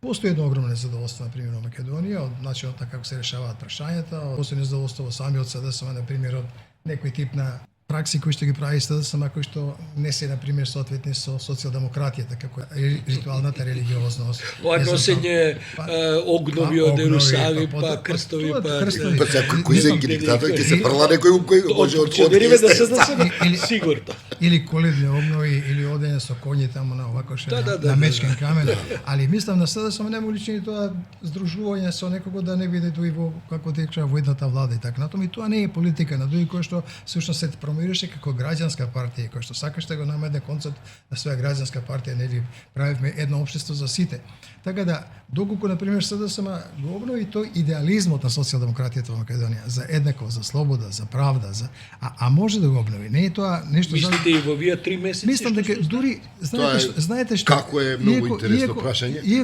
Постои едно огромно незадоволство, на пример, во Македонија, од начинот на како се решаваат прашањата, постои незадоволство во самиот СДСМ, на пример, од некој тип на пракси кои што ги прави СДСМ, кои што не се, на пример, соодветни со социјалдемократијата, како ритуалната религиозност. Ова носење огнови од Ерусалим, па крстови, па... Па сега, кој се ги диктатор, ќе се прла некој кој може од Подириве да се сигурно. Или коледни обнови, или одење со коњи таму на овако ше Да, на мечкен камен. Али мислам на СДСМ нема лични тоа здружување со некого да не биде тој во како тече во едната влада и така натаму, и тоа не е политика на други кој што всушност се промовираше како граѓанска партија, кој што сакаш да го наметне концепт на своја граѓанска партија, нели правевме едно општество за сите. Така да, доколку на пример СДСМ го обнови тој идеализмот на социјалдемократијата во Македонија за еднакво, за слобода, за правда, за може да го обнови. Не е тоа нешто Мислите и во вие 3 месеци? Мислам дека дури знаете што Како е многу интересно прашање.